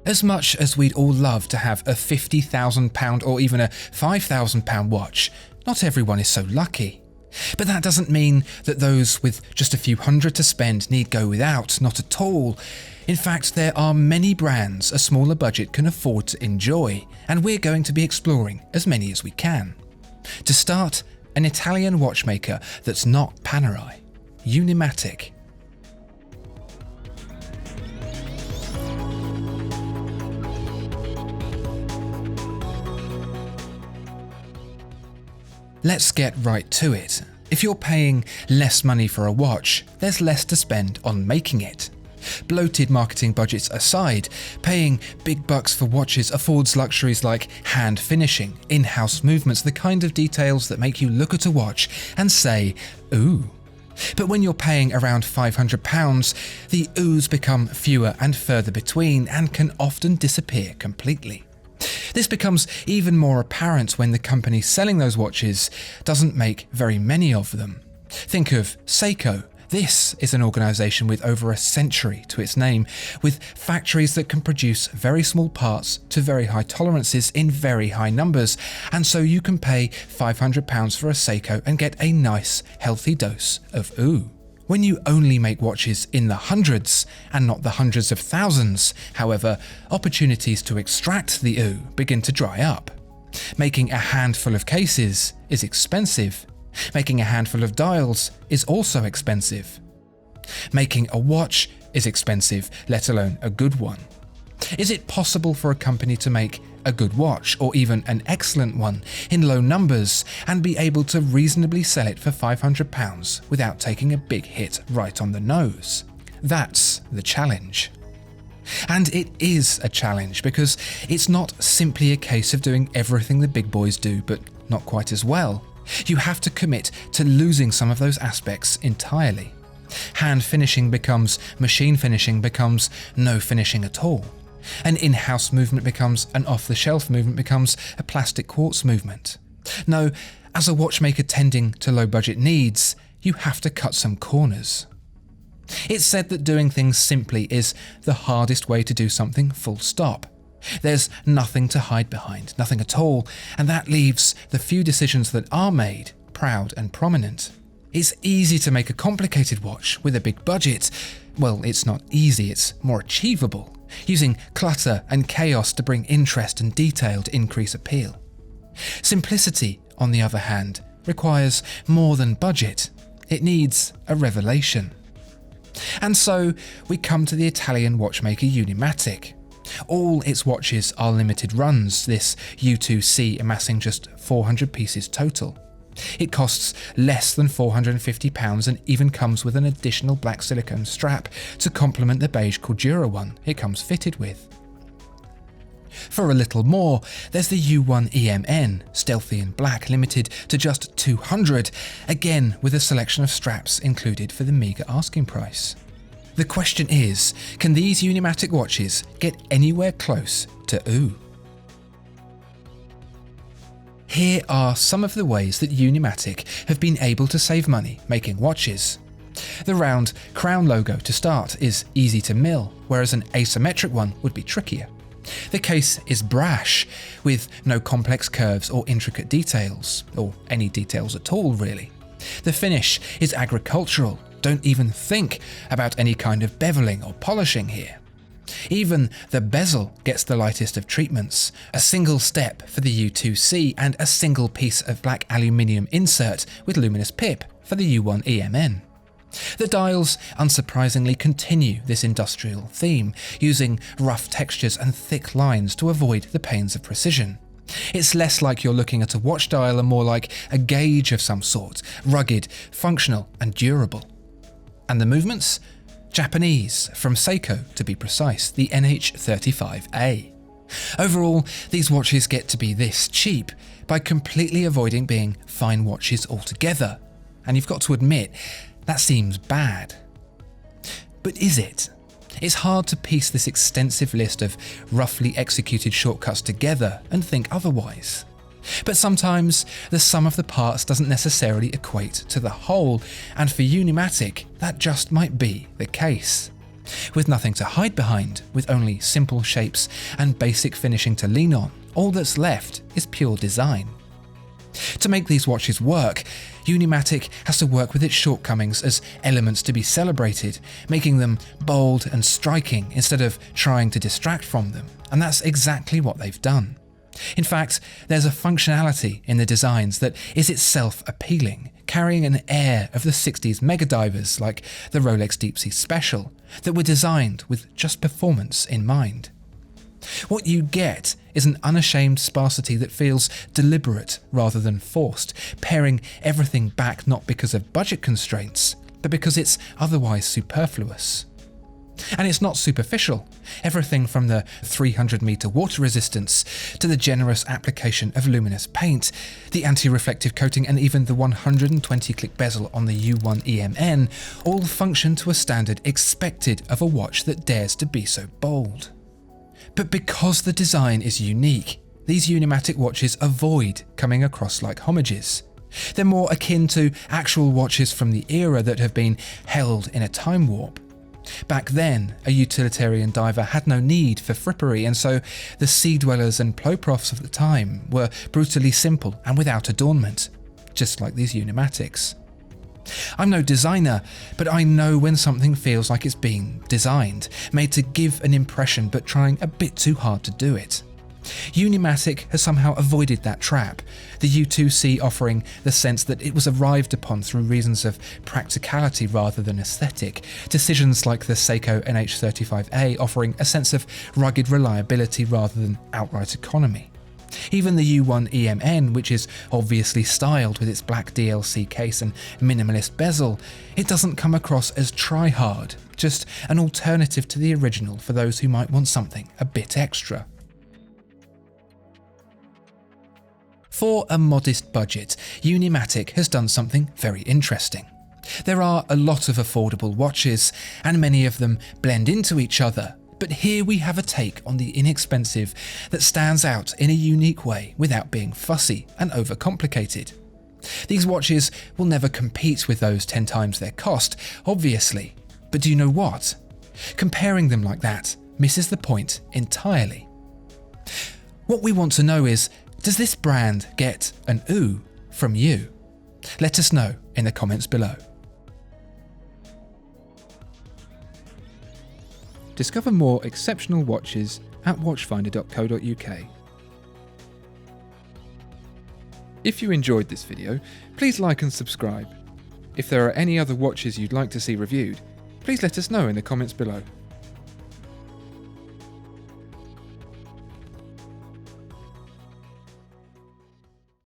As much as we'd all love to have a £50,000 or even a £5,000 watch, not everyone is so lucky. But that doesn't mean that those with just a few hundred to spend need go without, not at all. In fact, there are many brands a smaller budget can afford to enjoy, and we're going to be exploring as many as we can. To start, an Italian watchmaker that's not Panerai, Unimatic. Let's get right to it. If you're paying less money for a watch, there's less to spend on making it. Bloated marketing budgets aside, paying big bucks for watches affords luxuries like hand finishing, in-house movements, the kind of details that make you look at a watch and say, ooh. But when you're paying around £500, the oohs become fewer and further between and can often disappear completely. This becomes even more apparent when the company selling those watches doesn't make very many of them. Think of Seiko. This is an organisation with over a century to its name, with factories that can produce very small parts to very high tolerances in very high numbers, and so you can pay £500 for a Seiko and get a nice, healthy dose of ooh. When you only make watches in the hundreds and not the hundreds of thousands, however, opportunities to extract the ooh begin to dry up. Making a handful of cases is expensive. Making a handful of dials is also expensive. Making a watch is expensive, let alone a good one. Is it possible for a company to make a good watch, or even an excellent one, in low numbers and be able to reasonably sell it for £500 without taking a big hit right on the nose? That's the challenge. And it is a challenge because it's not simply a case of doing everything the big boys do, but not quite as well. You have to commit to losing some of those aspects entirely. Hand finishing becomes machine finishing becomes no finishing at all. An in-house movement becomes an off-the-shelf movement becomes a plastic quartz movement. No, as a watchmaker tending to low-budget needs, you have to cut some corners. It's said that doing things simply is the hardest way to do something, full stop. There's nothing to hide behind, nothing at all, and that leaves the few decisions that are made proud and prominent. It's easy to make a complicated watch with a big budget. Well, it's not easy, it's more achievable, using clutter and chaos to bring interest and detail to increase appeal. Simplicity, on the other hand, requires more than budget. It needs a revelation. And so we come to the Italian watchmaker Unimatic. All its watches are limited runs, this U2-C amassing just 400 pieces total. It costs less than £450 and even comes with an additional black silicone strap to complement the beige Cordura one it comes fitted with. For a little more, there's the U1-EMN, stealthy in black, limited to just 200, again with a selection of straps included for the meagre asking price. The question is, can these Unimatic watches get anywhere close to ooh? Here are some of the ways that Unimatic have been able to save money making watches. The round crown logo to start is easy to mill, whereas an asymmetric one would be trickier. The case is brash, with no complex curves or intricate details, or any details at all really. The finish is agricultural, don't even think about any kind of beveling or polishing here. Even the bezel gets the lightest of treatments, a single step for the U2-C and a single piece of black aluminium insert with luminous pip for the U1-EMN. The dials, unsurprisingly, continue this industrial theme, using rough textures and thick lines to avoid the pains of precision. It's less like you're looking at a watch dial and more like a gauge of some sort, rugged, functional and durable. And the movements? Japanese, from Seiko to be precise, the NH35A. Overall, these watches get to be this cheap by completely avoiding being fine watches altogether. And you've got to admit, that seems bad. But is it? It's hard to piece this extensive list of roughly executed shortcuts together and think otherwise. But sometimes the sum of the parts doesn't necessarily equate to the whole, and for Unimatic, that just might be the case. With nothing to hide behind, with only simple shapes and basic finishing to lean on, all that's left is pure design. To make these watches work, Unimatic has to work with its shortcomings as elements to be celebrated, making them bold and striking instead of trying to distract from them, and that's exactly what they've done. In fact, there's a functionality in the designs that is itself appealing, carrying an air of the 60s megadivers like the Rolex Deep Sea Special, that were designed with just performance in mind. What you get is an unashamed sparsity that feels deliberate rather than forced, paring everything back not because of budget constraints, but because it's otherwise superfluous. And it's not superficial. Everything from the 300-meter water resistance to the generous application of luminous paint, the anti-reflective coating, and even the 120-click bezel on the U1-EMN all function to a standard expected of a watch that dares to be so bold. But because the design is unique, these Unimatic watches avoid coming across like homages. They're more akin to actual watches from the era that have been held in a time warp. Back then, a utilitarian diver had no need for frippery, and so the sea dwellers and plow-profs of the time were brutally simple and without adornment, just like these Unimatics. I'm no designer, but I know when something feels like it's being designed, made to give an impression but trying a bit too hard to do it. Unimatic has somehow avoided that trap, the U2-C offering the sense that it was arrived upon through reasons of practicality rather than aesthetic, decisions like the Seiko NH35A offering a sense of rugged reliability rather than outright economy. Even the U1-EMN, which is obviously styled with its black DLC case and minimalist bezel, it doesn't come across as try-hard, just an alternative to the original for those who might want something a bit extra. For a modest budget, Unimatic has done something very interesting. There are a lot of affordable watches, and many of them blend into each other, but here we have a take on the inexpensive that stands out in a unique way without being fussy and overcomplicated. These watches will never compete with those 10 times their cost, obviously, but do you know what? Comparing them like that misses the point entirely. What we want to know is, does this brand get an ooh from you? Let us know in the comments below. Discover more exceptional watches at watchfinder.co.uk. If you enjoyed this video, please like and subscribe. If there are any other watches you'd like to see reviewed, please let us know in the comments below.